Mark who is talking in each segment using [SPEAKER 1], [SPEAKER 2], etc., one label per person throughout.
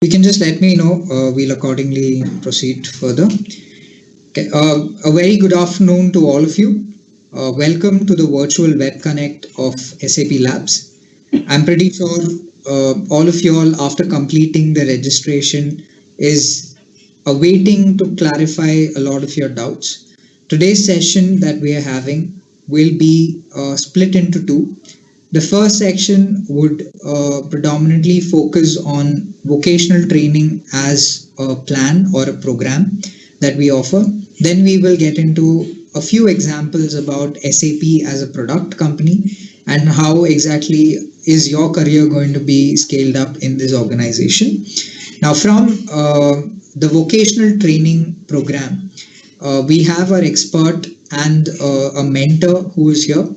[SPEAKER 1] You can just let me know. We'll accordingly proceed further. Okay. A very good afternoon to all of you. Welcome to the virtual web connect of SAP Labs. I'm pretty sure all of you all, after completing the registration, is awaiting to clarify a lot of your doubts. Today's session that we are having will be split into two. The first section would predominantly focus on vocational training as a plan or a program that we offer. Then we will get into a few examples about SAP as a product company and how exactly is your career going to be scaled up in this organization. Now, from the vocational training program, we have our expert and a mentor who is here.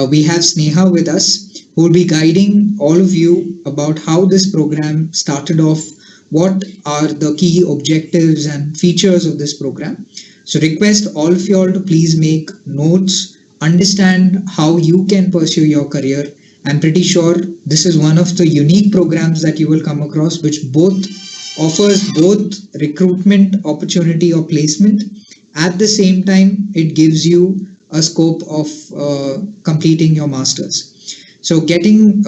[SPEAKER 1] We have Sneha with us, who will be guiding all of you about how this program started off, what are the key objectives and features of this program. So, request all of you all to please make notes, understand how you can pursue your career. I'm pretty sure this is one of the unique programs that you will come across, which both offers both recruitment opportunity or placement. At the same time, it gives you a scope of completing your masters. So, getting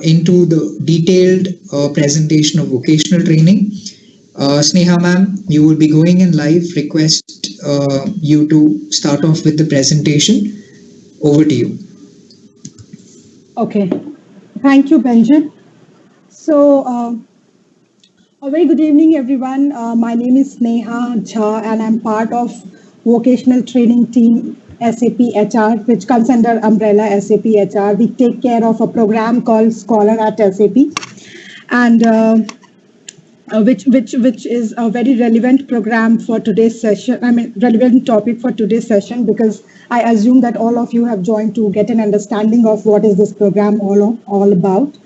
[SPEAKER 1] into the detailed presentation of vocational training, Sneha ma'am, you will be going in live. Request you to start off with the presentation. Over to you.
[SPEAKER 2] Okay, thank you, Benjamin. So, a very good evening, everyone. My name is Sneha Jha, and I'm part of vocational training team SAP HR, which comes under umbrella SAP HR. We take care of a program called Scholar at SAP, and which is a very relevant program for today's session. I mean, relevant topic for today's session because I assume that all of you have joined to get an understanding of what is this program all about.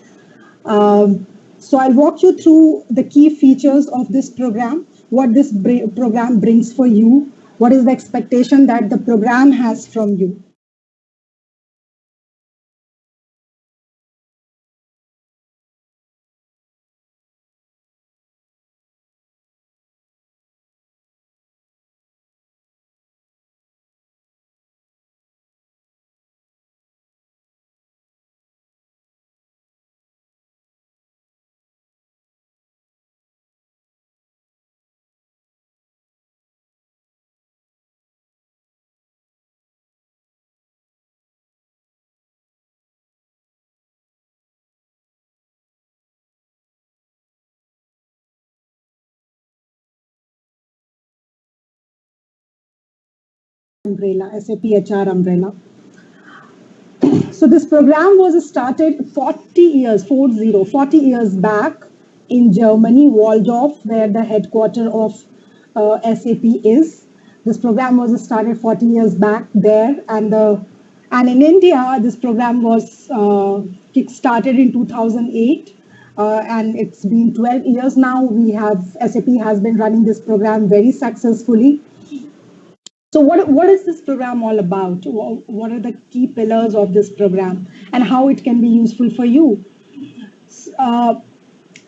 [SPEAKER 2] So I'll walk you through the key features of this program, what this program brings for you, what is the expectation that the program has from you. Umbrella, SAP HR umbrella. So this program was started 40 years, 40 years back in Germany, Waldorf, where the headquarter of SAP is. This program was started 40 years back there, and in India, this program was kick-started in 2008, and it's been 12 years now. SAP has been running this program very successfully. So what is this program all about? What are the key pillars of this program and how it can be useful for you? Uh,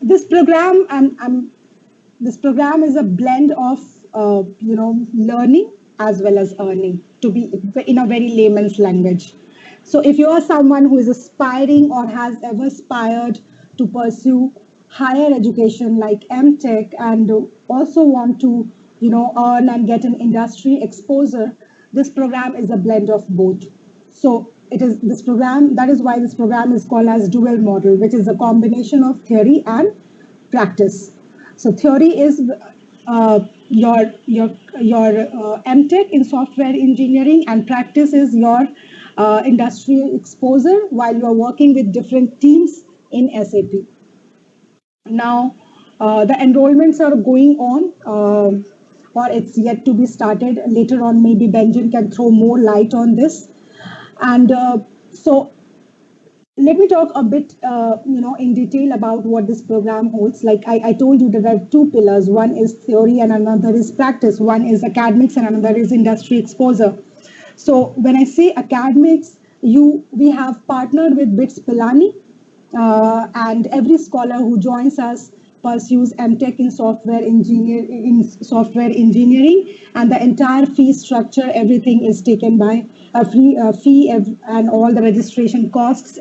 [SPEAKER 2] this program this program is a blend of learning as well as earning to be in a very layman's language. So if you are someone who is aspiring or has ever aspired to pursue higher education like MTech and also want to earn and get an industry exposure, this program is a blend of both. So it is this program, that is why this program is called as dual model, which is a combination of theory and practice. So theory is your MTech in software engineering, and practice is your industry exposure while you are working with different teams in SAP. Now, the enrollments are going on, or it's yet to be started. Later on, maybe Benjamin can throw more light on this. And so let me talk a bit, in detail about what this program holds. Like I told you, there are two pillars. One is theory and another is practice. One is academics and another is industry exposure. So when I say academics, we have partnered with BITS Pilani, and every scholar who joins us pursues MTech in software engineering, and the entire fee structure, everything is taken by a free fee, and all the registration costs,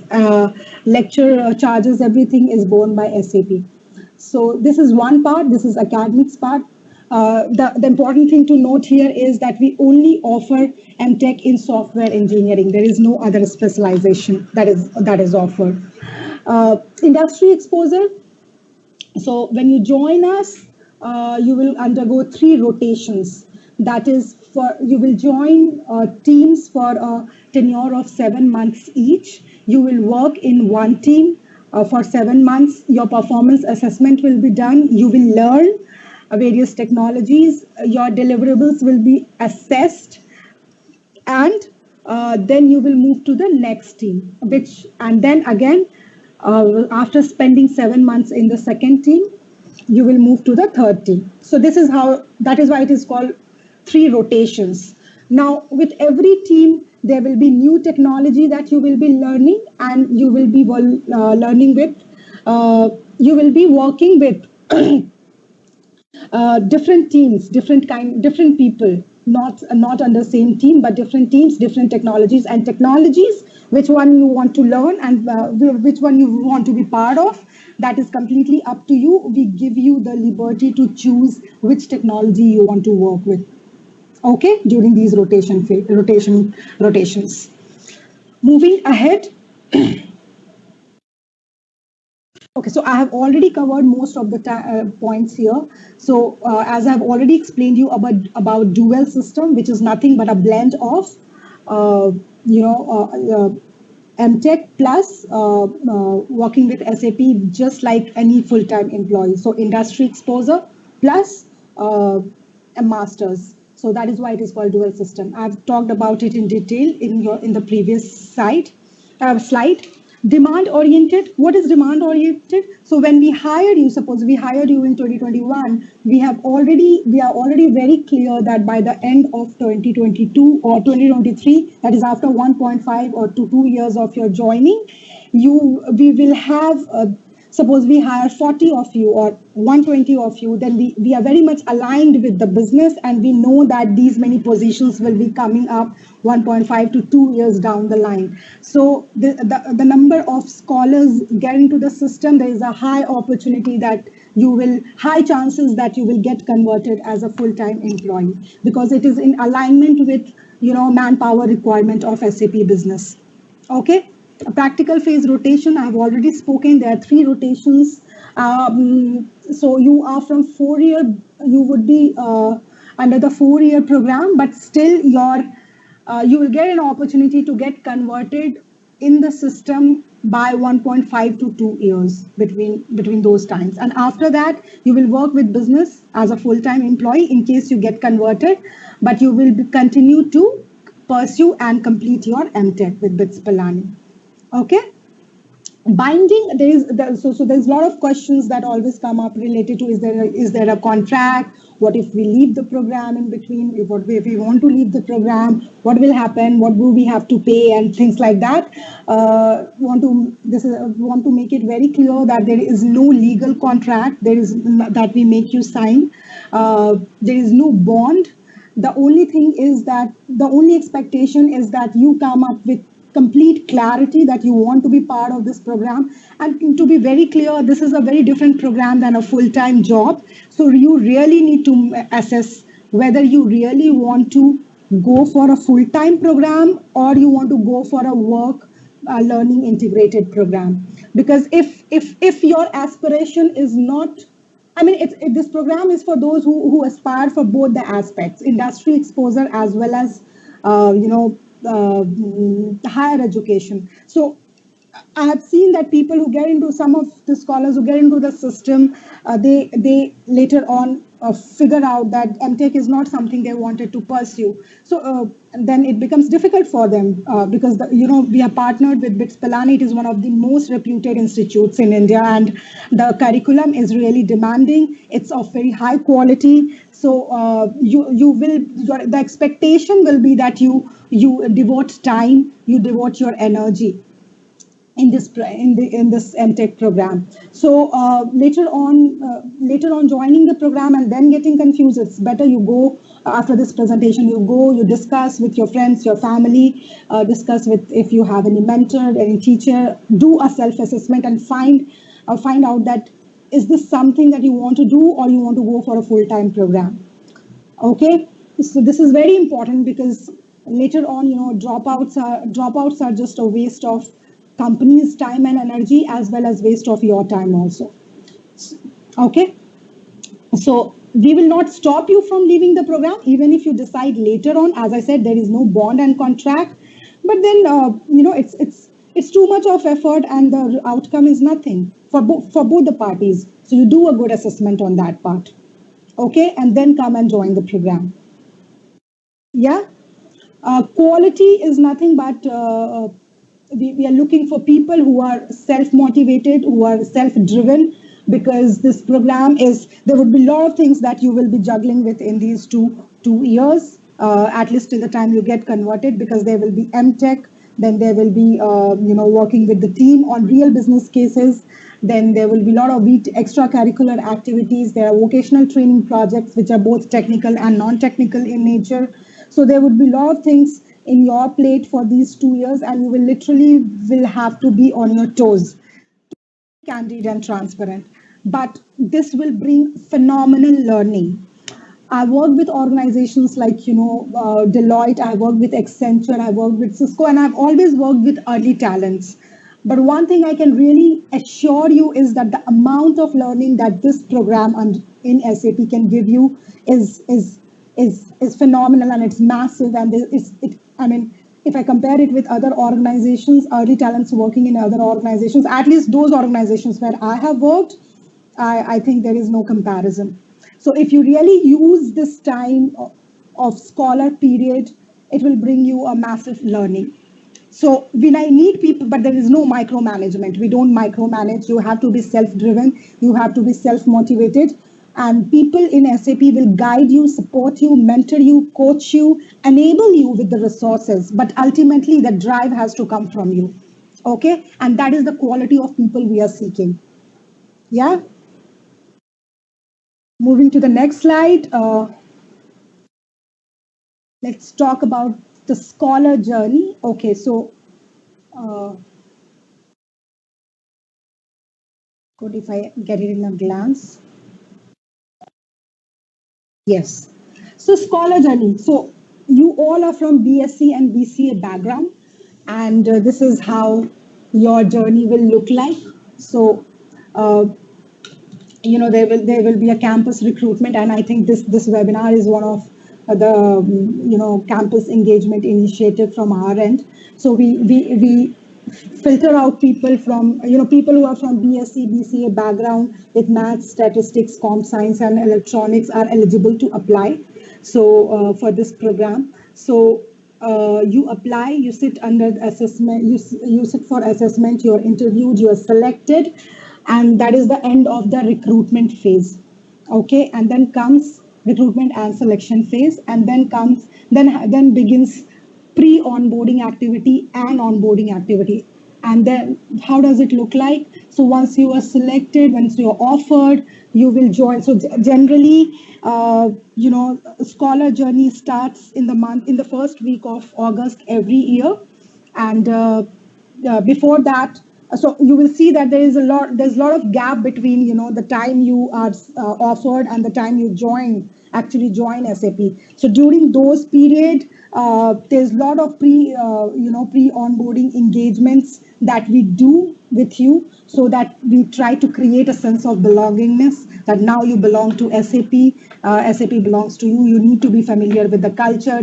[SPEAKER 2] lecture charges, everything is borne by SAP. So this is one part. This is academics part. The important thing to note here is that we only offer MTech in software engineering. There is no other specialization that is offered. Industry exposure. So when you join us, you will undergo 3 rotations. That is, for you will join teams for a tenure of 7 months each. You will work in one team for 7 months. Your performance assessment will be done. You will learn various technologies. Your deliverables will be assessed, and then you will move to the next team, and then again, after spending 7 months in the second team, you will move to the third team. So that is why it is called 3 rotations. Now, with every team, there will be new technology that you will be learning, and you will be learning with, you will be working with different teams, different people, not under same team, but different teams, different technologies, and technologies. Which one you want to learn, and which one you want to be part of, that is completely up to you. We give you the liberty to choose which technology you want to work with. Okay, during these rotations. Moving ahead. Okay, so I have already covered most of the points here. So as I have already explained you about dual system, which is nothing but a blend of, uh, you know, MTech plus working with SAP, just like any full-time employee. So industry exposure plus a master's. So that is why it is called dual system. I've talked about it in detail in the previous slide. Demand oriented. What is demand oriented? So when we hired you, suppose we hired you in 2021, we are already very clear that by the end of 2022 or 2023, that is after 1.5 or to 2 years of your joining, we will have suppose we hire 40 of you or 120 of you, then we are very much aligned with the business, and we know that these many positions will be coming up 1.5 to 2 years down the line. So the number of scholars get into the system, there is a high opportunity that high chances that you will get converted as a full-time employee, because it is in alignment with manpower requirement of SAP business. Okay. A practical phase rotation, I have already spoken. There are 3 rotations. So you are from 4-year, you would be under the 4-year program, but still you will get an opportunity to get converted in the system by 1.5 to 2 years between those times. And after that, you will work with business as a full-time employee in case you get converted, but you will continue to pursue and complete your MTech with BITS Pilani. Okay. Binding, there's a lot of questions that always come up related to, is there a contract? What if we leave the program in between? If we want to leave the program, what will happen? What do we have to pay and things like that? Want to make it very clear that there is no legal contract. That we make you sign. There is no bond. The only thing is that the only expectation is that you come up with complete clarity that you want to be part of this program. And to be very clear, this is a very different program than a full-time job. So you really need to assess whether you really want to go for a full-time program or you want to go for a work learning integrated program. Because if your aspiration is not, this program is for those who aspire for both the aspects, industry exposure as well as higher education. So I have seen that people who get into, some of the scholars who get into the system, they later on figure out that MTech is not something they wanted to pursue. So then it becomes difficult for them because we are partnered with BITS Pilani. It is one of the most reputed institutes in India, and the curriculum is really demanding. It's of very high quality. So the expectation will be that you devote time, you devote your energy. in this MTech program. So later on joining the program and then getting confused, it's better you go after this presentation. You go, you discuss with your friends, your family, discuss with if you have any mentor, any teacher. Do a self assessment and find out that is this something that you want to do or you want to go for a full time program. Okay, so this is very important because later on, dropouts are just a waste of company's time and energy as well as waste of your time also. Okay, so we will not stop you from leaving the program even if you decide later on. As I said, there is no bond and contract, but then it's too much of effort and the outcome is nothing for both the parties. So you do a good assessment on that part. Okay, and then come and join the program. Yeah, quality is nothing but we are looking for people who are self motivated, who are self driven, because this program is there would be a lot of things that you will be juggling with in these two years, at least till the time you get converted, because there will be MTech, then there will be working with the team on real business cases. Then there will be a lot of extracurricular activities. There are vocational training projects which are both technical and non-technical in nature. So there would be a lot of things in your plate for these 2 years, and you will literally will have to be on your toes, candid and transparent. But this will bring phenomenal learning. I worked with organizations like Deloitte. I worked with Accenture. I worked with Cisco, and I've always worked with early talents. But one thing I can really assure you is that the amount of learning that this program in SAP can give you is phenomenal, and it's massive, and I mean, if I compare it with other organizations, early talents working in other organizations, at least those organizations where I have worked, I think there is no comparison. So if you really use this time of scholar period, it will bring you a massive learning. So we need people, but there is no micromanagement. We don't micromanage. You have to be self-driven. You have to be self-motivated. And people in SAP will guide you, support you, mentor you, coach you, enable you with the resources. But ultimately, the drive has to come from you. Okay? And that is the quality of people we are seeking. Yeah? Moving to the next slide. Let's talk about the scholar journey. Okay, so good if I get it in a glance. Yes. So scholar journey. So you all are from BSc and BCA background, and this is how your journey will look like. So there will be a campus recruitment, and I think this webinar is one of the campus engagement initiative from our end. So we filter out people from people who are from BSc BCA background with maths, statistics, comp science, and electronics are eligible to apply. So for this program, so you apply, you sit under assessment, you sit for assessment, you're interviewed, you're selected, and that is the end of the recruitment phase. Okay, and then comes recruitment and selection phase, and then begins pre-onboarding activity and onboarding activity. And then how does it look like? So once you are selected, once you're offered, you will join. So generally, scholar journey starts in the first week of August every year, and before that, so you will see that there's a lot of gap between the time you are offered and the time you actually join SAP. So during those period, there's a lot of pre-onboarding engagements that we do with you, so that we try to create a sense of belongingness, that now you belong to SAP, SAP belongs to you. You need to be familiar with the culture.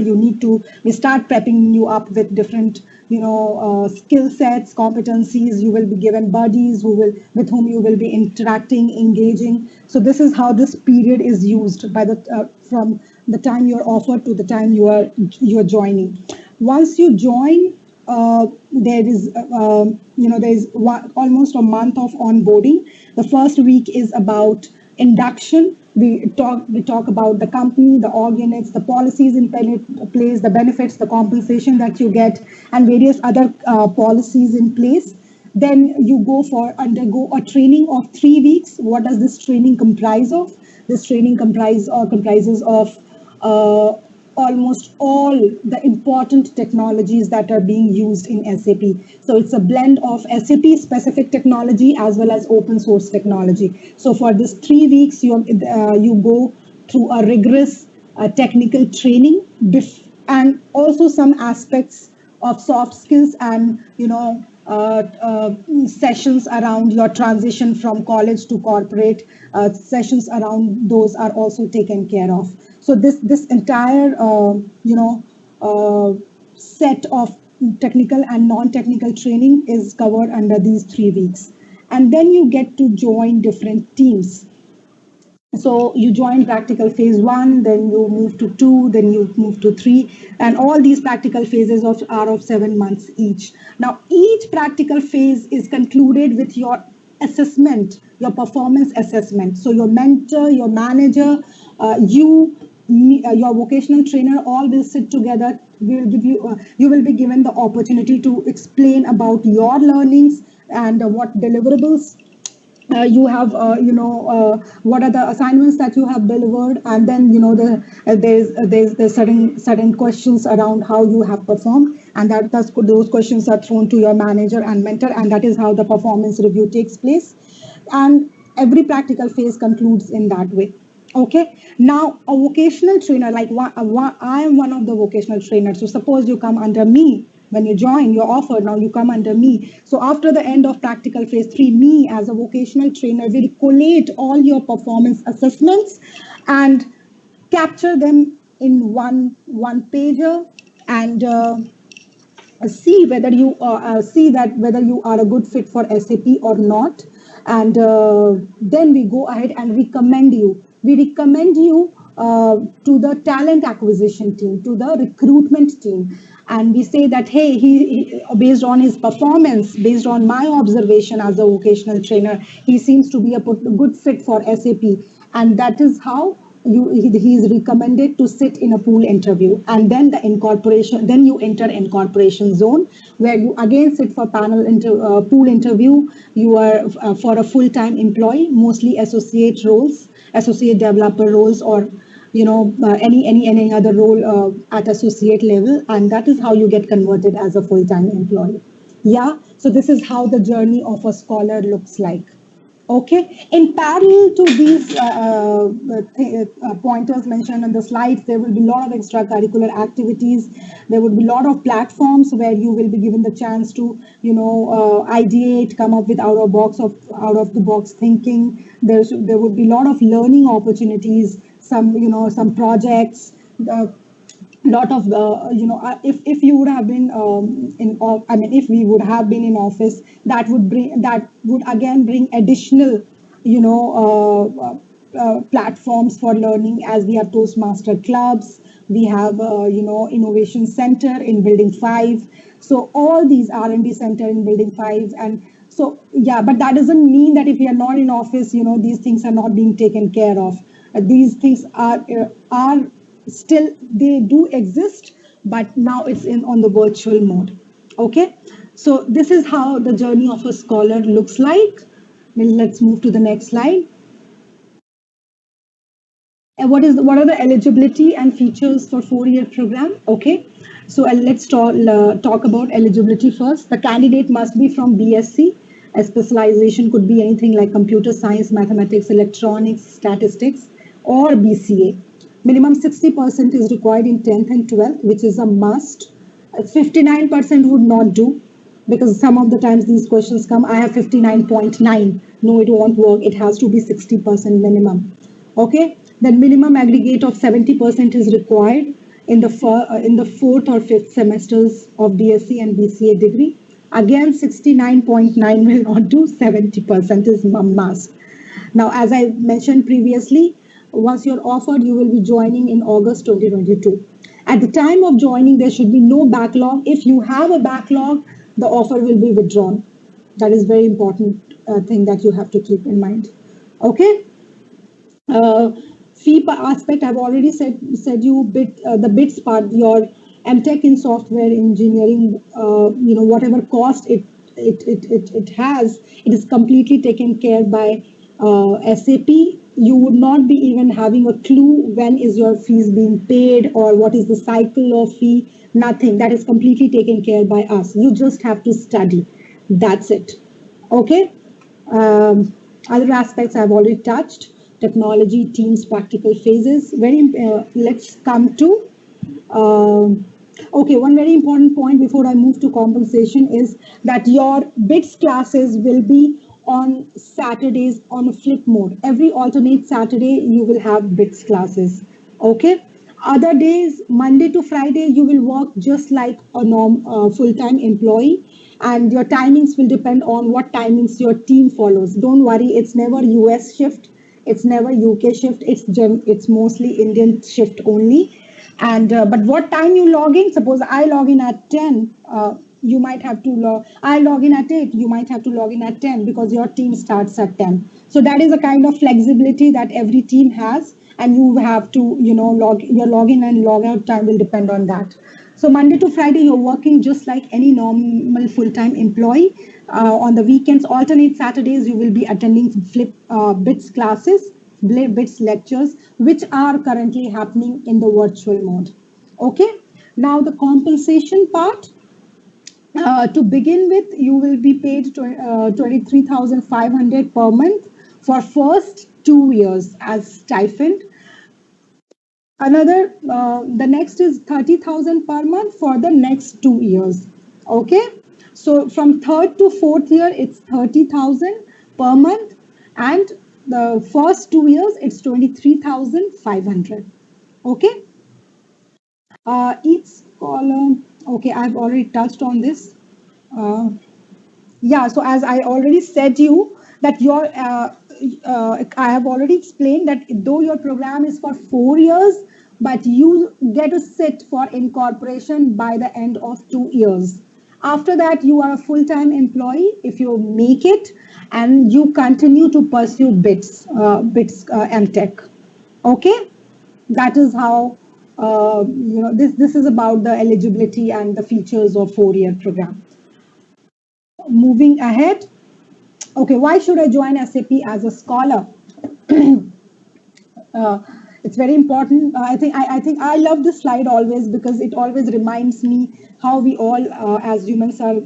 [SPEAKER 2] We start prepping you up with different skill sets, competencies. You will be given buddies with whom you will be interacting, engaging. So this is how this period is used from the time you're offered to the time you're joining. Once you join, there is almost a month of onboarding. The first week is about induction. We talk about the company, the org units, the policies in place, the benefits, the compensation that you get, and various other policies in place. Then you undergo a training of 3 weeks. What does this training comprise of? This training comprises of uh, almost all the important technologies that are being used in SAP. So it's a blend of SAP specific technology as well as open source technology. So for this 3 weeks, you go through a rigorous technical training, and also some aspects of soft skills and sessions around your transition from college to corporate. Sessions around those are also taken care of. So this entire uh, set of technical and non-technical training is covered under these 3 weeks, and then you get to join different teams. So you join practical phase 1, then you move to 2, then you move to 3, and all these practical phases are of 7 months each. Now each practical phase is concluded with your assessment, your performance assessment. So your mentor, your manager, your vocational trainer, all will sit together. You will be given the opportunity to explain about your learnings and what deliverables you have, what are the assignments that you have delivered, and then there's certain questions around how you have performed, and those questions are thrown to your manager and mentor, and that is how the performance review takes place. And every practical phase concludes in that way. Okay, now a vocational trainer, like I am one of the vocational trainers. So suppose you come under me. When you join, you're offered, now you come under me. So after the end of practical phase 3, me as a vocational trainer will collate all your performance assessments and capture them in one pager, and see that whether you are a good fit for SAP or not. And then we go ahead and recommend you. We recommend you to the talent acquisition team, to the recruitment team, and we say that, hey, based on his performance, based on my observation as a vocational trainer, he seems to be a good fit for SAP, and that is how he is recommended to sit in a pool interview. And then then you enter incorporation zone, where you again sit for pool interview. You are for a full-time employee, mostly associate roles, associate developer roles, or any other role at associate level, and that is how you get converted as a full-time employee. Yeah, so this is how the journey of a scholar looks like. Okay, in parallel to these pointers mentioned on the slides, there will be a lot of extracurricular activities. There would be a lot of platforms where you will be given the chance to, ideate, come up with out of the box thinking. There would be a lot of learning opportunities, some projects. Lot of if you would have been if we would have been in office, that would again bring additional platforms for learning, as we have Toastmaster clubs, we have innovation center in building 5. So all these R&D center in building 5. And so yeah, but that doesn't mean that if we are not in office, these things are not being taken care of. These things are still, they do exist, but now it's on the virtual mode. Okay, so this is how the journey of a scholar looks like. Let's move to the next slide. And what are the eligibility and features for 4-year program? Okay, so let's talk about eligibility first. The candidate must be from BSc. A specialization could be anything like computer science, mathematics, electronics, statistics, or BCA. Minimum 60% is required in 10th and 12th, which is a must. 59% would not do, because some of the times these questions come, I have 59.9. No, it won't work. It has to be 60% minimum. Okay. Then minimum aggregate of 70% is required in the 4th or 5th semesters of BSc and BCA degree. Again, 69.9 will not do. 70% is must. Now, as I mentioned previously, once you're offered, you will be joining in August 2022. At the time of joining, there should be no backlog. If you have a backlog, the offer will be withdrawn. That is very important thing that you have to keep in mind. Okay. Fee aspect, I've already said you the bits part, your MTech in software engineering, whatever cost it it is completely taken care by SAP. You would not be even having a clue when is your fees being paid or what is the cycle of fee. Nothing. That is completely taken care by us. You just have to study. That's it. Okay. Other aspects I've already touched: technology, teams, practical phases. Let's come to okay, one very important point before I move to compensation is that your BITS classes will be on Saturdays on a flip mode. Every alternate Saturday, you will have BITS classes. Okay. Other days, Monday to Friday, you will work just like a full-time employee, and your timings will depend on what timings your team follows. Don't worry, it's never US shift, it's never UK shift. It's mostly Indian shift only. And but what time you log in? Suppose I log in at 10. You might have to I log in at 8. You might have to log in at 10 because your team starts at 10. So that is a kind of flexibility that every team has, and you have to your login and log out time will depend on that. So Monday to Friday, you're working just like any normal full-time employee. On the weekends, alternate Saturdays, you will be attending flip bits classes, bits lectures, which are currently happening in the virtual mode. Okay. Now the compensation part. To begin with, you will be paid 23,500 per month for first 2 years as stipend. The next is 30,000 per month for the next 2 years. Okay. So from third to fourth year, it's 30,000 per month, and the first 2 years, it's 23,500. Okay. Each column. Okay, I've already touched on this. Uh, yeah, so as I already said you that I have already explained that though your program is for 4 years, but you get to sit for incorporation by the end of 2 years. After that, you are a full-time employee if you make it, and you continue to pursue bits MTech. Okay, that is how this is about the eligibility and the features of 4 year program. Moving ahead. Okay, why should I join SAP as a scholar? uh, it's very important. I think I love this slide always because it always reminds me how we all as humans are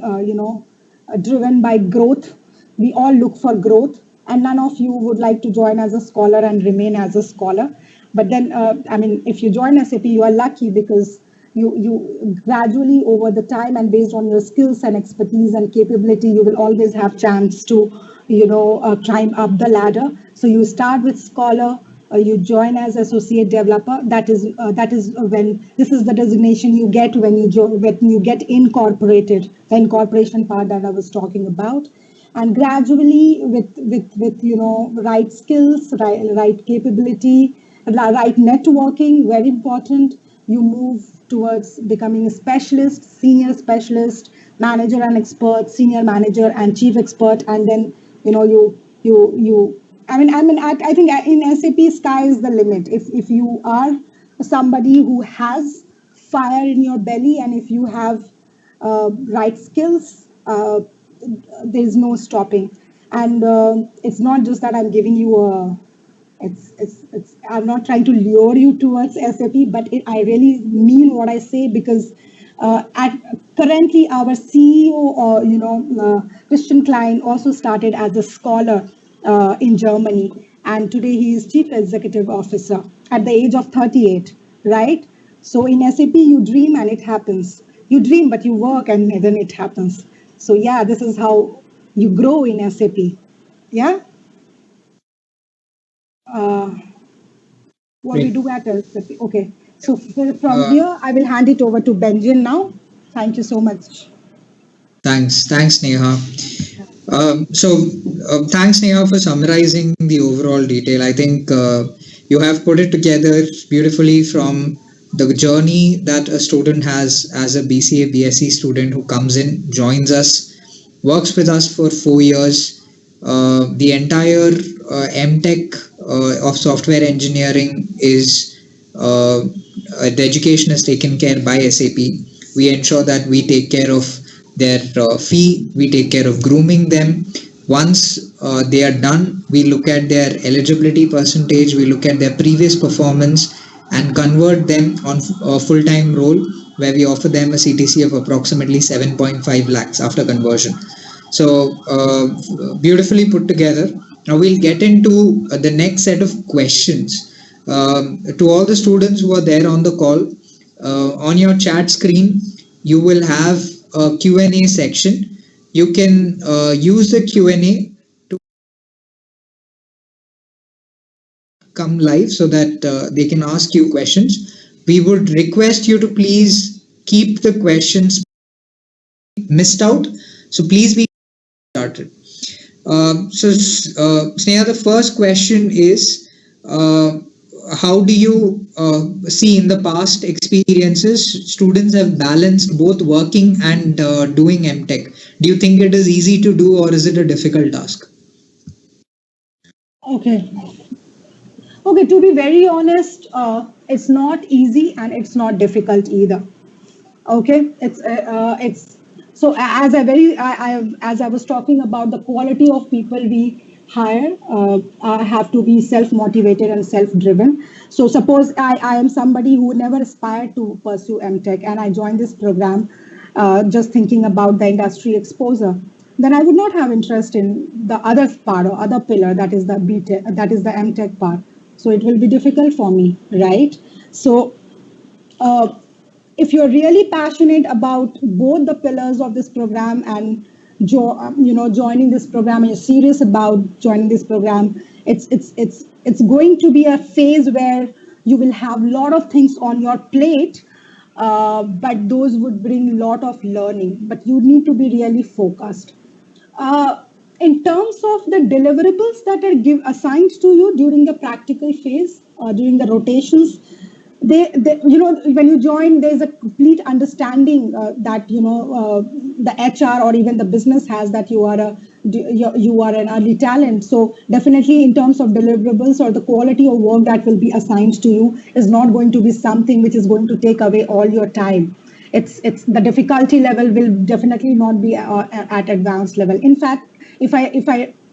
[SPEAKER 2] driven by growth. We all look for growth, and none of you would like to join as a scholar and remain as a scholar. But then, if you join SAP, you are lucky because you gradually over the time and based on your skills and expertise and capability, you will always have chance to climb up the ladder. So you start with scholar, you join as associate developer. That is when this is the designation you get when you get incorporated, the incorporation part that I was talking about. And gradually with right skills, right capability, right networking, very important, you move towards becoming a specialist, senior specialist, manager and expert, senior manager and chief expert, and then you I think in SAP sky is the limit. If you are somebody who has fire in your belly, and if you have right skills, there's no stopping. And it's not just that I'm giving you a I'm not trying to lure you towards SAP, but I really mean what I say because currently our CEO, Christian Klein, also started as a scholar in Germany, and today he is chief executive officer at the age of 38, right? So in SAP, you dream and it happens. You dream, but you work and then it happens. So yeah, this is how you grow in SAP. Yeah. What we do at SAP. Okay. So from here, I will hand it over to Benjamin now. Thank you so much.
[SPEAKER 1] Thanks, Neha. Thanks, Neha, for summarizing the overall detail. I think you have put it together beautifully from the journey that a student has as a BCA, BSc student who comes in, joins us, works with us for 4 years. The entire MTech of software engineering is the education is taken care by SAP. We ensure that we take care of their fee, we take care of grooming them. Once they are done, we look at their eligibility percentage, we look at their previous performance and convert them on a full-time role where we offer them a CTC of approximately 7.5 lakhs after conversion. So beautifully put together. Now we'll get into the next set of questions. To all the students who are there on the call, on your chat screen, you will have a Q&A section. You can use the Q&A to come live so that they can ask you questions. We would request you to please keep the questions missed out. So please be started. Sneha, the first question is, how do you see in the past experiences students have balanced both working and doing MTech? Do you think it is easy to do or is it a difficult task?
[SPEAKER 2] Okay. Okay, to be very honest, it's not easy and it's not difficult either. Okay, it's so as I was talking about the quality of people we hire, have to be self motivated and self driven. So suppose I am somebody who never aspired to pursue MTech and I joined this program, just thinking about the industry exposure, then I would not have interest in the other part or other pillar, that is the BTech, that is the MTech part. So it will be difficult for me, right? So uh, if you're really passionate about both the pillars of this program and joining this program, and you're serious about joining this program, it's going to be a phase where you will have a lot of things on your plate, but those would bring a lot of learning, but you need to be really focused. uh, in terms of the deliverables that are assigned to you during the practical phase, during the rotations, when you join, there's a complete understanding that the HR or even the business has that you are an early talent. So definitely, in terms of deliverables or the quality of work that will be assigned to you is not going to be something which is going to take away all your time. It's the difficulty level will definitely not be at advanced level. In fact,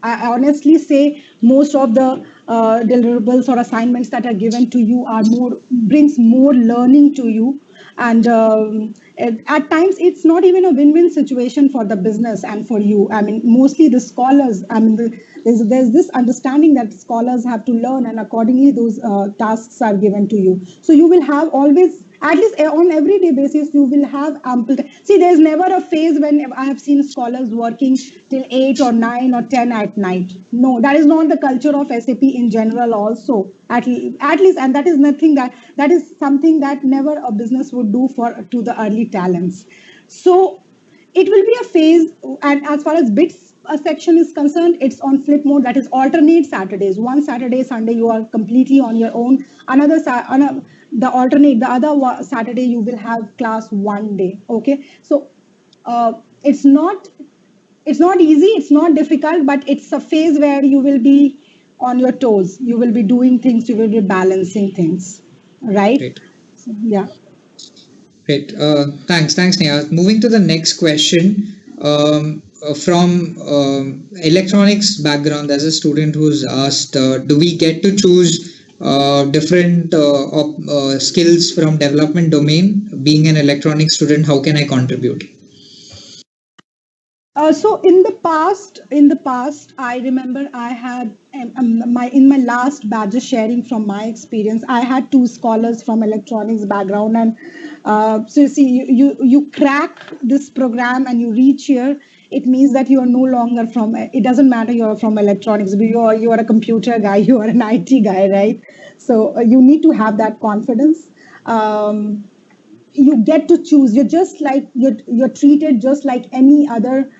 [SPEAKER 2] I honestly say most of the deliverables or assignments that are given to you are more brings more learning to you, and at times it's not even a win-win situation for the business and for you. I mean, mostly the scholars. I mean, there's this understanding that scholars have to learn, and accordingly those tasks are given to you. So you will have always, at least on everyday basis, you will have ample see, there's never a phase when I have seen scholars working till 8 or 9 or 10 at night. No, that is not the culture of SAP in general also, at least, and that is nothing that is something that never a business would do for to the early talents. So it will be a phase, and as far as bits section is concerned, it's on flip mode, that is alternate Saturdays. One Saturday, Sunday, you are completely on your own. The other Saturday, you will have class one day. Okay, so it's not easy, it's not difficult, but it's a phase where you will be on your toes. You will be doing things, you will be balancing things, right?
[SPEAKER 1] Great.
[SPEAKER 2] So, yeah.
[SPEAKER 1] Great. Thanks, Neha. Moving to the next question. From electronics background, as a student who's asked, do we get to choose different skills from development domain? Being an electronics student, how can I contribute?
[SPEAKER 2] So in the past, I remember I had my last badges sharing from my experience. I had two scholars from electronics background, and so you see, you crack this program and you reach here. It means that you are no longer from. It doesn't matter you are from electronics, but you are a computer guy, you are an IT guy, right? So you need to have that confidence. You get to choose. You're just like you're treated just like any other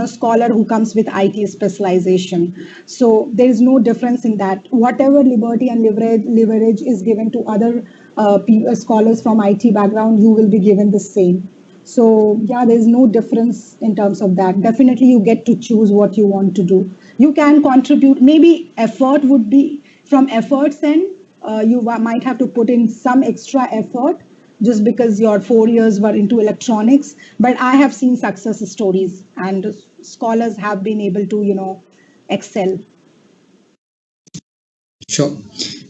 [SPEAKER 2] scholar who comes with IT specialization. So there is no difference in that. Whatever liberty and leverage is given to other scholars from IT background, you will be given the same. So yeah, there is no difference in terms of that. Definitely, you get to choose what you want to do. You can contribute. Maybe effort would be from efforts end. You might have to put in some extra effort, just because your 4 years were into electronics. But I have seen success stories, and scholars have been able to, excel.
[SPEAKER 1] Sure.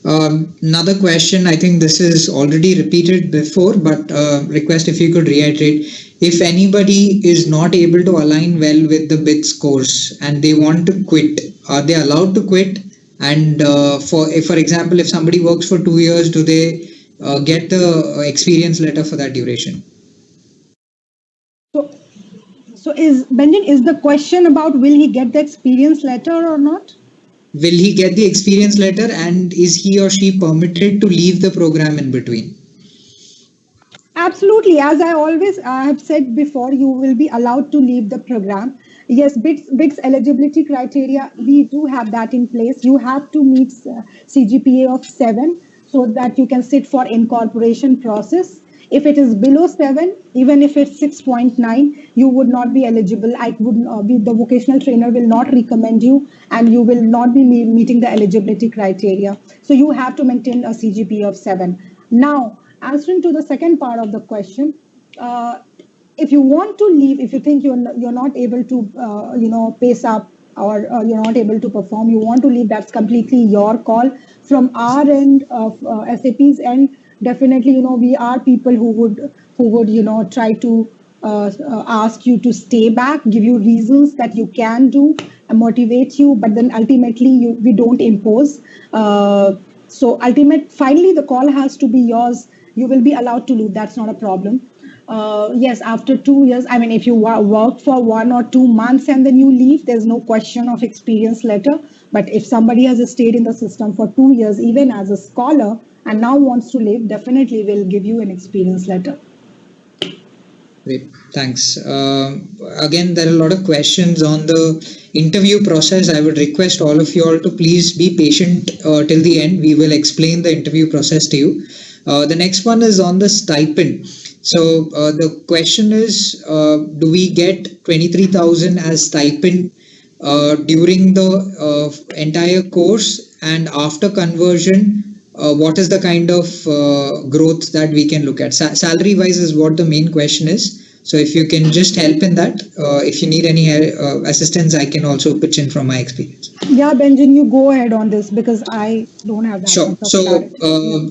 [SPEAKER 1] Another question, I think this is already repeated before, but request if you could reiterate. If anybody is not able to align well with the BITS course and they want to quit, are they allowed to quit? And for example, if somebody works for 2 years, do they get the experience letter for that duration?
[SPEAKER 2] So, is Benjamin, is the question about will he get the experience letter or not?
[SPEAKER 1] Will he get the experience letter, and is he or she permitted to leave the program in between?
[SPEAKER 2] Absolutely. As I have said before, you will be allowed to leave the program. Yes, BITS eligibility criteria, we do have that in place. You have to meet CGPA of 7 so that you can sit for incorporation process. If it is below 7, even if it's 6.9, you would not be eligible. I would be, the vocational trainer will not recommend you, and you will not be meeting the eligibility criteria. So you have to maintain a CGPA of 7. Now, answering to the second part of the question, if you want to leave, if you think you're not able to, pace up, or you're not able to perform, you want to leave, that's completely your call. From our end of SAP's end, definitely, we are people who would, try to ask you to stay back, give you reasons that you can do, and motivate you, but then ultimately we don't impose. So finally, the call has to be yours. You will be allowed to leave. That's not a problem. Yes, after 2 years, I mean, if you work for 1 or 2 months and then you leave, there's no question of experience letter. But if somebody has stayed in the system for 2 years, even as a scholar, and now wants to leave, definitely will give you an experience letter.
[SPEAKER 1] Great, thanks. Again, there are a lot of questions on the interview process. I would request all of you all to please be patient till the end. We will explain the interview process to you. The next one is on the stipend. So the question is, do we get 23,000 as stipend during the entire course, and after conversion, what is the kind of growth that we can look at? Salary wise is what the main question is. So if you can just help in that, if you need any assistance, I can also pitch in from my experience.
[SPEAKER 2] Yeah, Benjamin, you go ahead on this because I don't have that.
[SPEAKER 1] Sure. So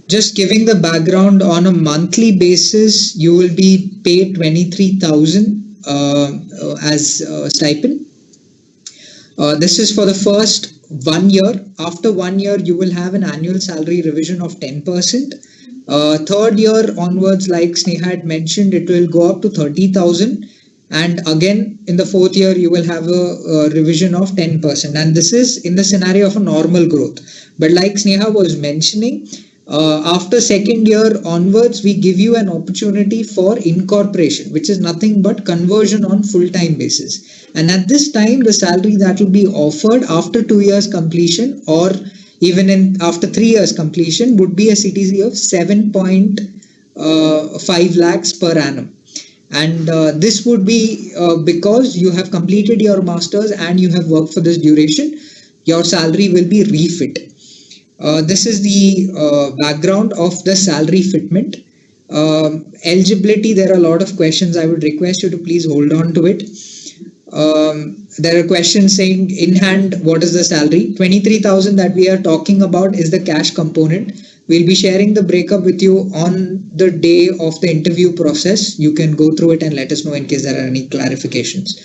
[SPEAKER 1] just giving the background, on a monthly basis, you will be paid 23,000 as stipend. This is for the first 1 year. After 1 year, you will have an annual salary revision of 10%. Third year onwards, like Sneha had mentioned, it will go up to 30,000. And again, in the fourth year, you will have a revision of 10%. And this is in the scenario of a normal growth. But like Sneha was mentioning, after second year onwards, we give you an opportunity for incorporation, which is nothing but conversion on full-time basis. And at this time, the salary that will be offered after 2 years completion, or even after 3 years completion, would be a CTC of 7.5 lakhs per annum. And this would be because you have completed your master's and you have worked for this duration, your salary will be refit. This is the background of the salary fitment. Eligibility, there are a lot of questions. I would request you to please hold on to it. There are questions saying in hand, what is the salary? 23,000 that we are talking about is the cash component. We'll be sharing the breakup with you on the day of the interview process. You can go through it and let us know in case there are any clarifications.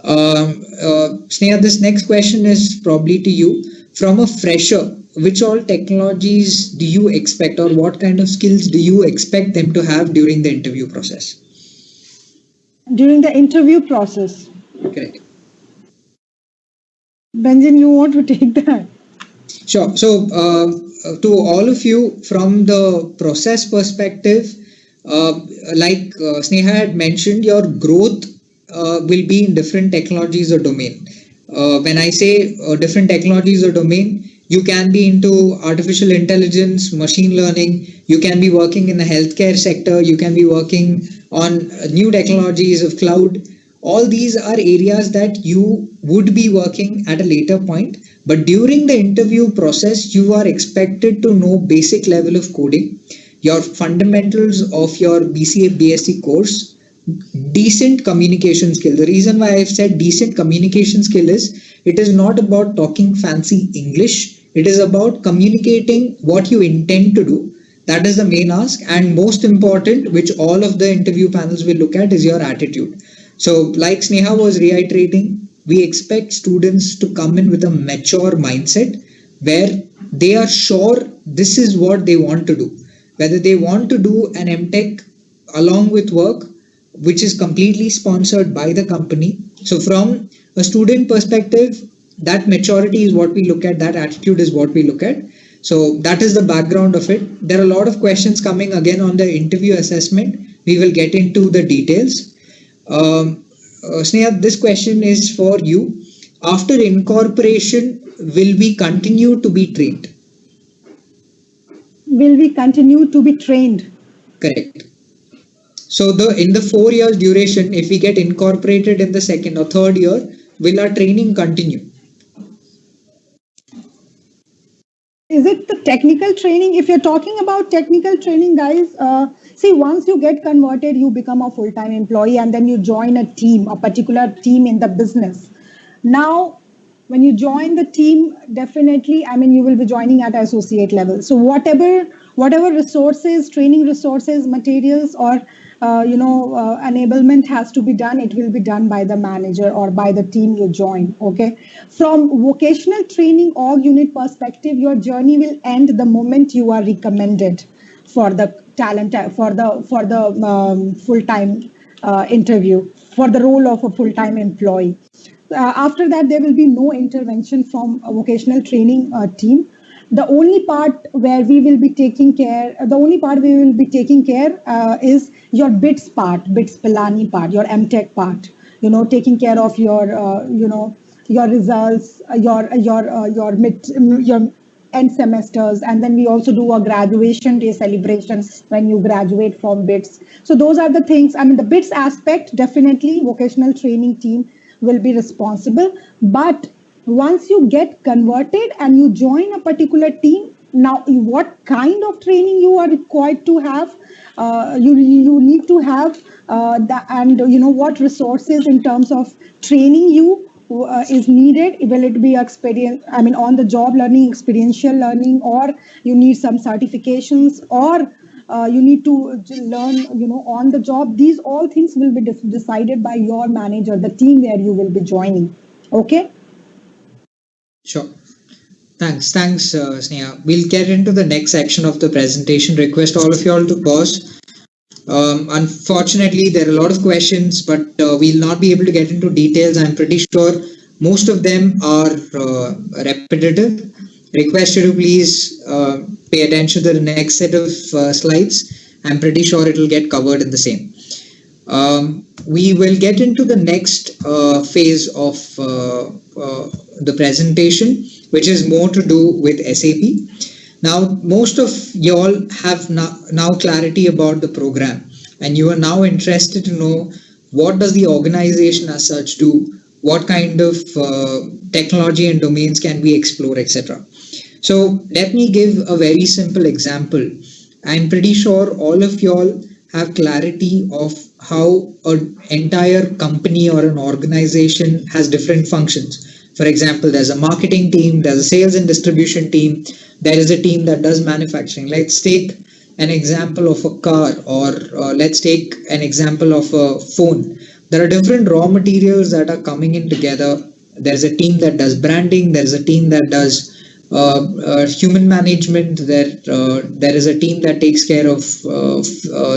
[SPEAKER 1] Sneha, this next question is probably to you. From a fresher, which all technologies do you expect, or what kind of skills do you expect them to have during the interview process?
[SPEAKER 2] During the interview process?
[SPEAKER 1] Correct.
[SPEAKER 2] Benjamin, you want to take that?
[SPEAKER 1] Sure. So, to all of you, from the process perspective, like Sneha had mentioned, your growth will be in different technologies or domain. When I say different technologies or domain, you can be into artificial intelligence, machine learning. You can be working in the healthcare sector. You can be working on new technologies of cloud. All these are areas that you would be working at a later point. But during the interview process, you are expected to know basic level of coding. your fundamentals of your BCA BSc course, decent communication skill. The reason why I've said decent communication skill is it is not about talking fancy English. It is about communicating what you intend to do. That is the main ask. And most important, which all of the interview panels will look at, is your attitude. So, like Sneha was reiterating, we expect students to come in with a mature mindset where they are sure this is what they want to do. Whether they want to do an MTech along with work, which is completely sponsored by the company. So, from a student perspective, that maturity is what we look at, that attitude is what we look at. So, that is the background of it. There are a lot of questions coming again on the interview assessment. We will get into the details. Sneha, this question is for you. After incorporation, will we continue to be trained?
[SPEAKER 2] Will we continue to be trained?
[SPEAKER 1] Correct. So in the 4 years duration, if we get incorporated in the second or third year, will our training continue?
[SPEAKER 2] Is it the technical training? If you're talking about technical training, guys, see, once you get converted, you become a full-time employee and then you join a team, a particular team in the business. Now, when you join the team, definitely, I mean, you will be joining at associate level. So whatever resources, training resources, materials, or enablement has to be done, it will be done by the manager or by the team you join. Okay. From vocational training org unit perspective, your journey will end the moment you are recommended for the talent for the full-time interview for the role of a full-time employee. After that, there will be no intervention from a vocational training team. The only part where we will be taking care, is your BITS part, BITS Pilani part, your MTech part. Taking care of your, your results, your end semesters, and then we also do a graduation day celebration when you graduate from BITS. So those are the things. I mean, the BITS aspect, definitely, vocational training team will be responsible, but once you get converted and you join a particular team, now what kind of training you are required to have, you need to have what resources in terms of training you is needed. Will it be experience, I mean, on the job learning, experiential learning, or you need some certifications, or you need to learn, on the job. These all things will be decided by your manager, the team where you will be joining. Okay.
[SPEAKER 1] Sure. Thanks, Sneha. We'll get into the next section of the presentation. Request all of you all to pause. Unfortunately, there are a lot of questions, but we'll not be able to get into details. I'm pretty sure most of them are repetitive. Request you to please pay attention to the next set of slides. I'm pretty sure it will get covered in the same. We will get into the next phase of the presentation, which is more to do with SAP. Now, most of you all have now clarity about the program, and you are now interested to know what does the organization as such do, what kind of technology and domains can we explore, etc. So let me give a very simple example. I'm pretty sure all of you all have clarity of how an entire company or an organization has different functions. For example, there's a marketing team, there's a sales and distribution team, there is a team that does manufacturing. Let's take an example of a car, or let's take an example of a phone. There are different raw materials that are coming in together. There's a team that does branding, there's a team that does human management, there is a team that takes care of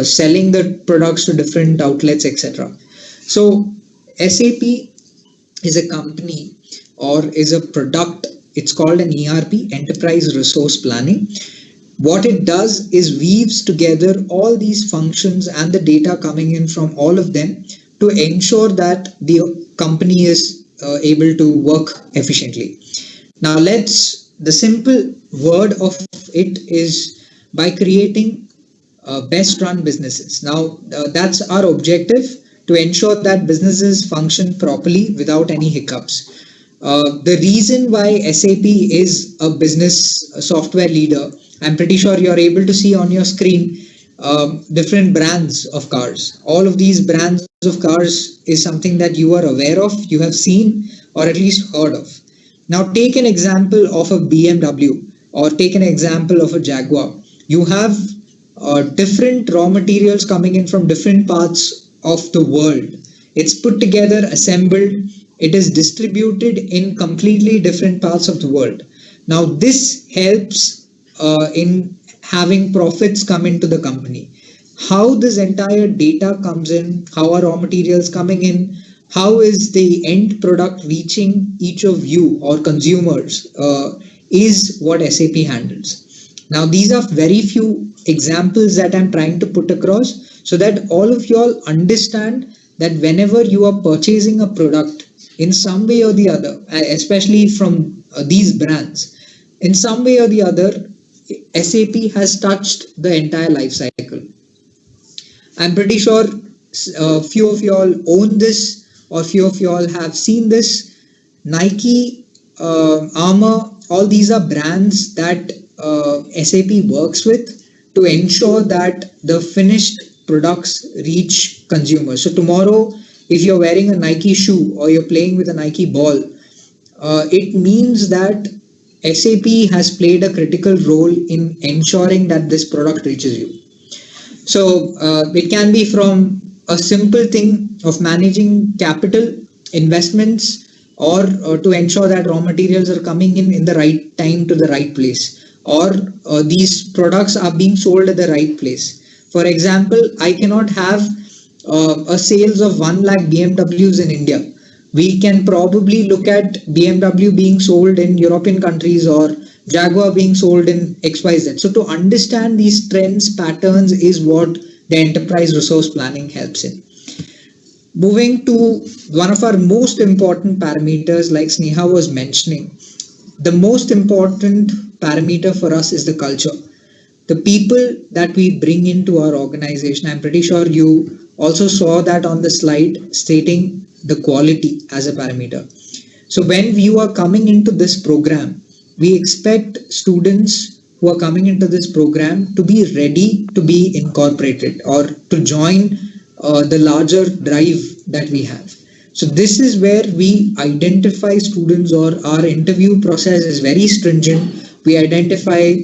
[SPEAKER 1] selling the products to different outlets, etc. So SAP is a company or is a product. It's called an ERP, Enterprise Resource Planning. What it does is weaves together all these functions and the data coming in from all of them to ensure that the company is able to work efficiently. Now, the simple word of it is by creating best run businesses. Now, that's our objective, to ensure that businesses function properly without any hiccups. The reason why SAP is a business software leader, I'm pretty sure you're able to see on your screen different brands of cars. All of these brands of cars is something that you are aware of, you have seen, or at least heard of. Now, take an example of a BMW or take an example of a Jaguar. You have different raw materials coming in from different parts of the world. It's put together, assembled, it is distributed in completely different parts of the world. Now, this helps in having profits come into the company. How this entire data comes in, how are raw materials coming in, how is the end product reaching each of you or consumers is what SAP handles. Now, these are very few examples that I'm trying to put across so that all of you all understand that whenever you are purchasing a product in some way or the other, especially from these brands, in some way or the other, SAP has touched the entire life cycle. I'm pretty sure few of you all own this or few of you all have seen this. Nike, Armour, all these are brands that SAP works with to ensure that the finished products reach consumers. So tomorrow, if you're wearing a Nike shoe or you're playing with a Nike ball, it means that SAP has played a critical role in ensuring that this product reaches you. So it can be from a simple thing of managing capital investments or to ensure that raw materials are coming in the right time to the right place or these products are being sold at the right place. For example, I cannot have a sales of 1 lakh BMWs in India. We can probably look at BMW being sold in European countries or Jaguar being sold in XYZ. So to understand these trends, patterns is what the enterprise resource planning helps in. Moving to one of our most important parameters, like Sneha was mentioning, the most important parameter for us is the culture. The people that we bring into our organization, I'm pretty sure you also saw that on the slide stating the quality as a parameter. So when you are coming into this program, we expect students who are coming into this program to be ready to be incorporated or to join the larger drive that we have. So this is where we identify students, or our interview process is very stringent. We identify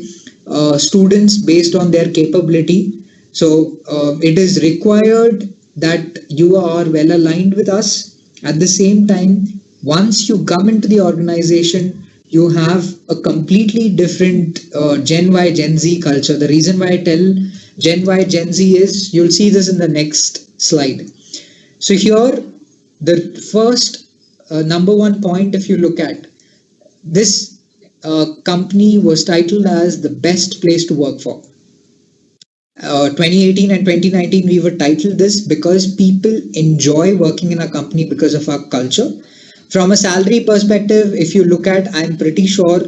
[SPEAKER 1] students based on their capability. So it is required that you are well aligned with us. At the same time, once you come into the organization, you have a completely different Gen Y, Gen Z culture. The reason why I tell Gen Y, Gen Z is, you'll see this in the next slide. So here, the first number one point, if you look at this company was titled as the best place to work for. 2018 and 2019, we were titled this because people enjoy working in a company because of our culture. From a salary perspective, if you look at, I'm pretty sure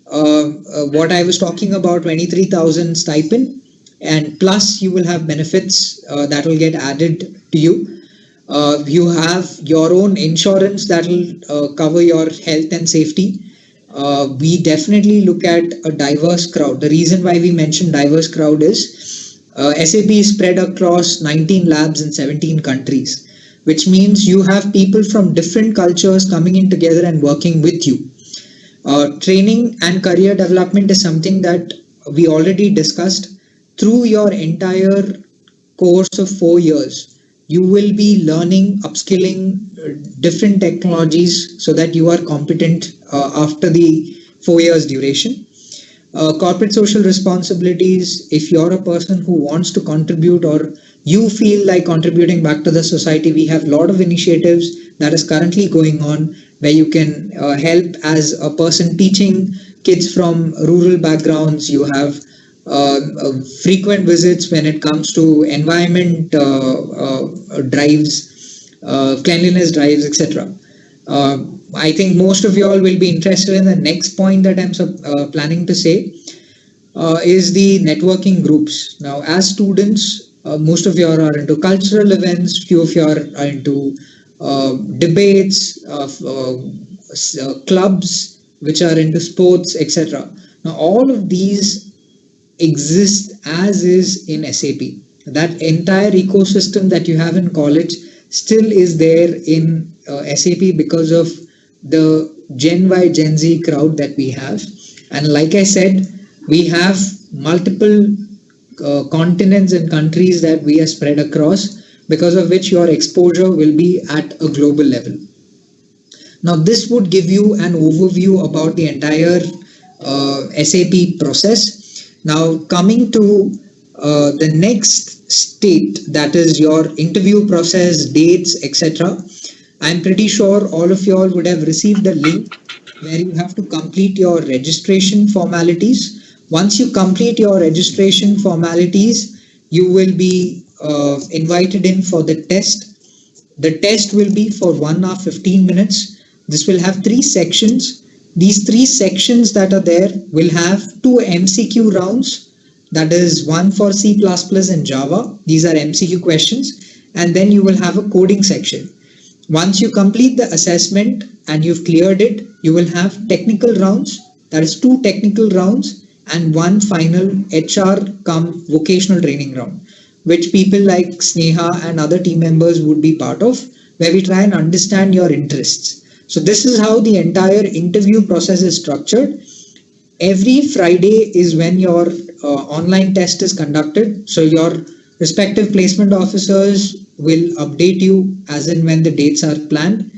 [SPEAKER 1] what I was talking about, 23,000 stipend, and plus you will have benefits that will get added to you. You have your own insurance that will cover your health and safety. We definitely look at a diverse crowd. The reason why we mention diverse crowd is SAP is spread across 19 labs in 17 countries, which means you have people from different cultures coming in together and working with you. Training and career development is something that we already discussed. Through your entire course of 4 years, you will be learning, upskilling different technologies so that you are competent after the 4 years duration. Corporate social responsibilities, if you're a person who wants to contribute or you feel like contributing back to the society, we have a lot of initiatives that is currently going on where you can help as a person teaching kids from rural backgrounds. You have frequent visits when it comes to environment drives, cleanliness drives, etc. I think most of you all will be interested in the next point that I'm planning to say is the networking groups. Now, as students, most of you are into cultural events, few of you are into debates, clubs which are into sports, etc. Now, all of these exist as is in SAP. That entire ecosystem that you have in college still is there in SAP because of the Gen Y, Gen Z crowd that we have. And like I said, we have multiple continents and countries that we are spread across, because of which your exposure will be at a global level. Now, this would give you an overview about the entire SAP process. Now, coming to the next state, that is your interview process, dates, etc. I'm pretty sure all of you all would have received a link where you have to complete your registration formalities. Once you complete your registration formalities, you will be invited in for the test. The test will be for 1 hour 15 minutes. This will have three sections. These three sections that are there will have two MCQ rounds, that is one for C++ and Java. These are MCQ questions. And then you will have a coding section. Once you complete the assessment and you've cleared it, you will have technical rounds, that is two technical rounds, and one final HR cum vocational training round, which people like Sneha and other team members would be part of, where we try and understand your interests. So this is how the entire interview process is structured. Every Friday is when your online test is conducted. So your respective placement officers will update you as and when the dates are planned.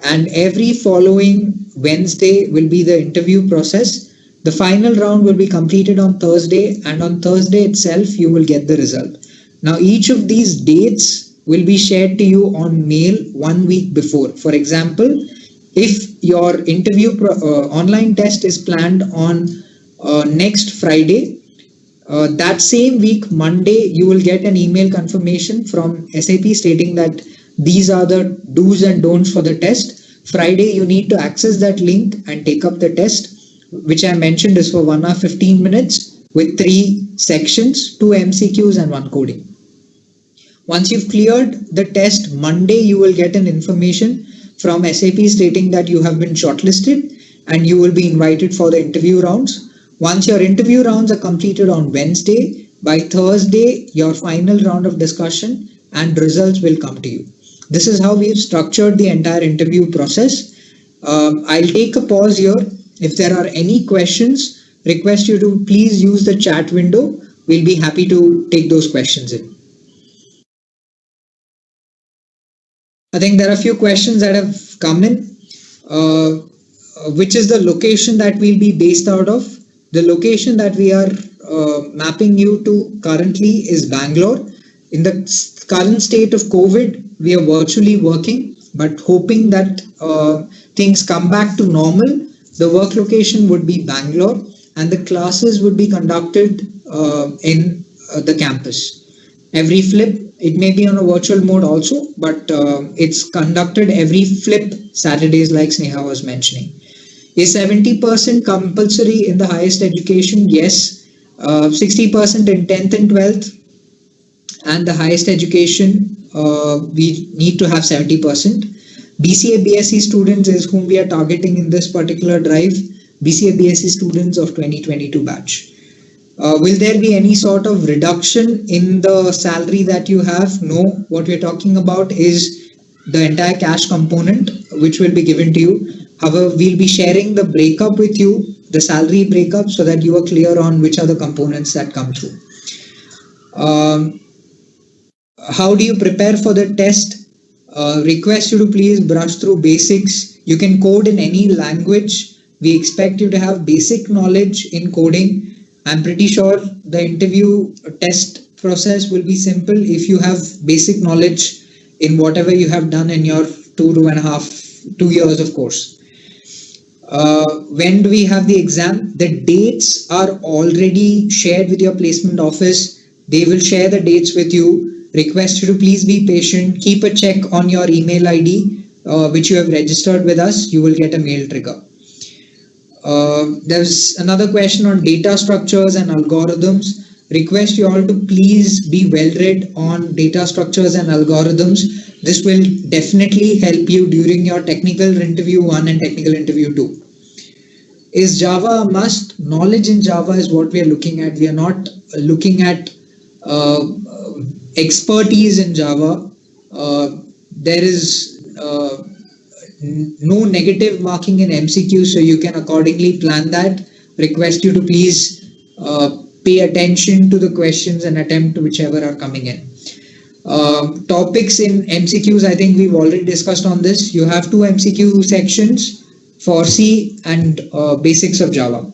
[SPEAKER 1] And every following Wednesday will be the interview process. The final round will be completed on Thursday, and on Thursday itself, you will get the result. Now, each of these dates will be shared to you on mail 1 week before. For example, if your interview online test is planned on next Friday, that same week, Monday, you will get an email confirmation from SAP stating that these are the do's and don'ts for the test. Friday, you need to access that link and take up the test, which I mentioned is for 1 hour 15 minutes with three sections, two MCQs and one coding. Once you've cleared the test, Monday you will get an information from SAP stating that you have been shortlisted and you will be invited for the interview rounds. Once your interview rounds are completed on Wednesday, by Thursday your final round of discussion and results will come to you. This is how we've structured the entire interview process. I'll take a pause here. If there are any questions, request you to please use the chat window. We'll be happy to take those questions in. I think there are a few questions that have come in. Which is the location that we'll be based out of? The location that we are mapping you to currently is Bangalore. In the current state of COVID, we are virtually working, but hoping that things come back to normal. The work location would be Bangalore, and the classes would be conducted in the campus. Every flip, it may be on a virtual mode also, but it's conducted every flip Saturdays, like Sneha was mentioning. Is 70% compulsory in the highest education? Yes. 60% in 10th and 12th, and the highest education, we need to have 70%. BCA BSc students is whom we are targeting in this particular drive, BCA BSc students of 2022 batch. Will there be any sort of reduction in the salary that you have? No. What we're talking about is the entire cash component which will be given to you. However, we'll be sharing the breakup with you, the salary breakup, so that you are clear on which are the components that come through. How do you prepare for the test? Request you to please brush through basics. You can code in any language. We expect you to have basic knowledge in coding. I'm pretty sure the interview test process will be simple if you have basic knowledge in whatever you have done in your 2 years of course. When do we have the exam? The dates are already shared with your placement office. They will share the dates with you. Request you to please be patient. Keep a check on your email ID, which you have registered with us. You will get a mail trigger. There's another question on data structures and algorithms. Request you all to please be well read on data structures and algorithms. This will definitely help you during your technical interview 1 and technical interview 2. Is Java a must? Knowledge in Java is what we are looking at. We are not looking at expertise in Java. There is no negative marking in MCQ, so you can accordingly plan that. Request you to please pay attention to the questions and attempt whichever are coming in. Topics in MCQs, I think we've already discussed on this. You have two MCQ sections for C and basics of Java.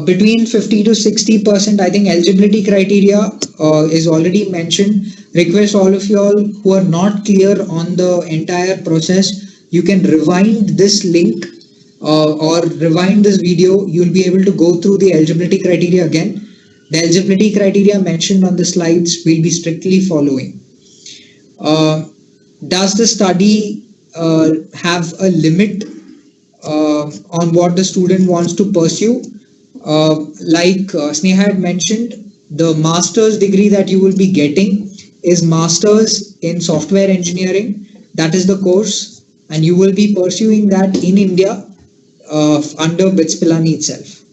[SPEAKER 1] Between 50 to 60%, I think eligibility criteria is already mentioned. Request all of you all who are not clear on the entire process, you can rewind this link or rewind this video. You'll be able to go through the eligibility criteria again. The eligibility criteria mentioned on the slides will be strictly following. Does the study have a limit on what the student wants to pursue? Like Sneha had mentioned, the master's degree that you will be getting is Masters in Software Engineering. That is the course, and you will be pursuing that in India under BITS Pilani itself.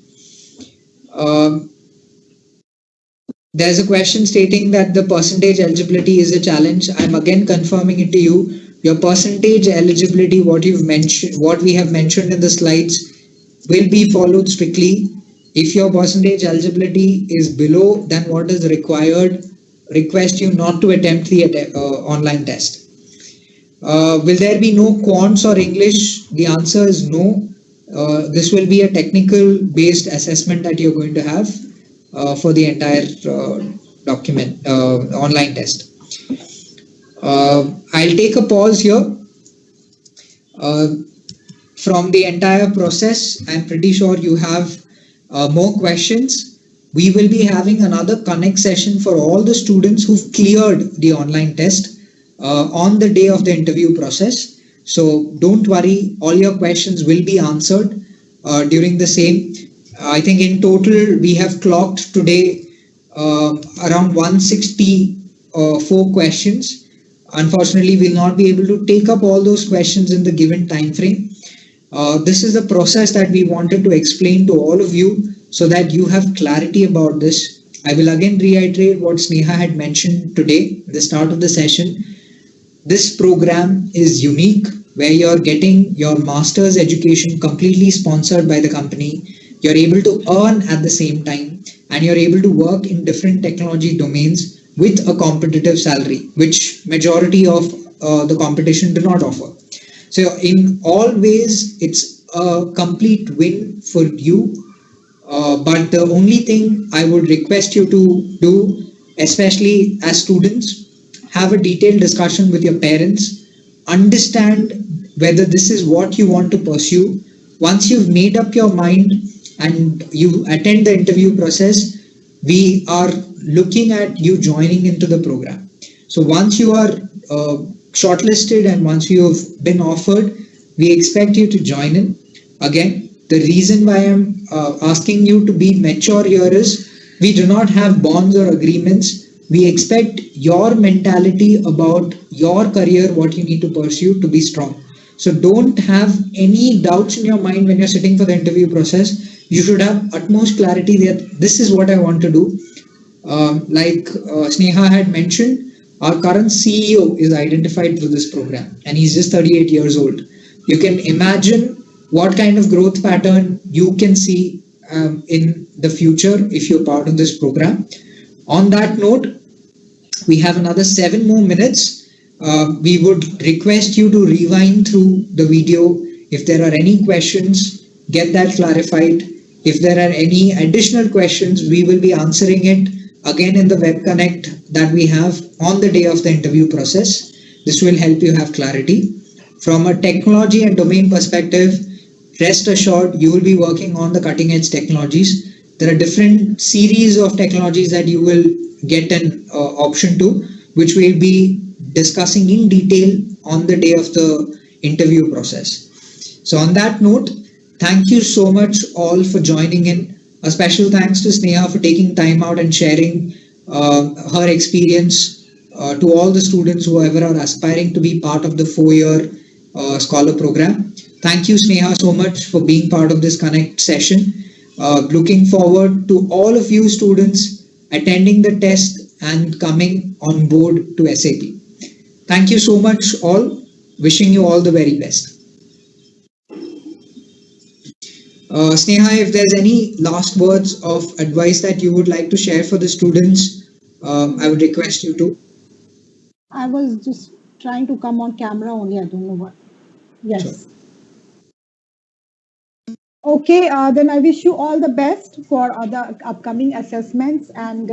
[SPEAKER 1] There's a question stating that the percentage eligibility is a challenge. I'm again confirming it to you. Your percentage eligibility, what we have mentioned in the slides, will be followed strictly. If your percentage eligibility is below than what is required, request you not to attempt the online test. Will there be no quants or English? The answer is no. This will be a technical based assessment that you're going to have for the entire online test. I'll take a pause here. From the entire process, I'm pretty sure you have more questions. We will be having another connect session for all the students who've cleared the online test on the day of the interview process. So don't worry, all your questions will be answered during the same. I think in total we have clocked today around 164 questions. Unfortunately, we'll not be able to take up all those questions in the given time frame. This is the process that we wanted to explain to all of you so that you have clarity about this. I will again reiterate what Sneha had mentioned today at the start of the session. This program is unique, where you're getting your master's education completely sponsored by the company. You're able to earn at the same time, and you're able to work in different technology domains with a competitive salary, which majority of the competition do not offer. So in all ways, it's a complete win for you. But the only thing I would request you to do, especially as students, have a detailed discussion with your parents, understand whether this is what you want to pursue. Once you've made up your mind and you attend the interview process, we are looking at you joining into the program. So once you are shortlisted and once you have been offered, we expect you to join in. Again, the reason why I'm asking you to be mature here is we do not have bonds or agreements. We expect your mentality about your career, what you need to pursue, to be strong. So don't have any doubts in your mind when you're sitting for the interview process. You should have utmost clarity that this is what I want to do. Like Sneha had mentioned, our current CEO is identified through this program and he's just 38 years old. You can imagine what kind of growth pattern you can see in the future if you're part of this program. On that note, we have another 7 more minutes. We would request you to rewind through the video. If there are any questions, get that clarified. If there are any additional questions, we will be answering it again in the Web Connect that we have on the day of the interview process. This will help you have clarity. From a technology and domain perspective, rest assured you will be working on the cutting edge technologies. There are different series of technologies that you will get an option to, which we'll be discussing in detail on the day of the interview process. So on that note, thank you so much all for joining in. A special thanks to Sneha for taking time out and sharing her experience to all the students whoever are aspiring to be part of the 4-year scholar program. Thank you, Sneha, so much for being part of this Connect session. Looking forward to all of you students attending the test and coming on board to SAP. Thank you so much, all. Wishing you all the very best. Sneha, if there's any last words of advice that you would like to share for the students, I would request you to.
[SPEAKER 2] I was just trying to come on camera only. I don't know what.
[SPEAKER 1] Sure.
[SPEAKER 2] Yes. Okay, then I wish you all the best for other upcoming assessments. And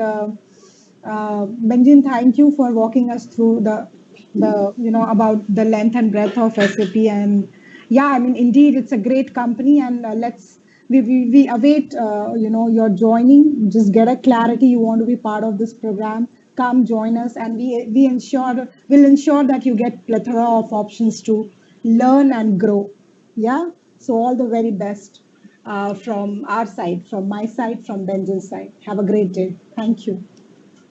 [SPEAKER 2] Benjin, thank you for walking us through the about the length and breadth of SAP. And yeah, I mean, indeed, it's a great company. And we await your joining. Just get a clarity. You want to be part of this program. Come join us, and we'll ensure that you get plethora of options to learn and grow. Yeah. So all the very best from our side, from my side, from Benja's side. Have a great day. Thank you.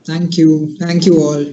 [SPEAKER 1] Thank you. Thank you all.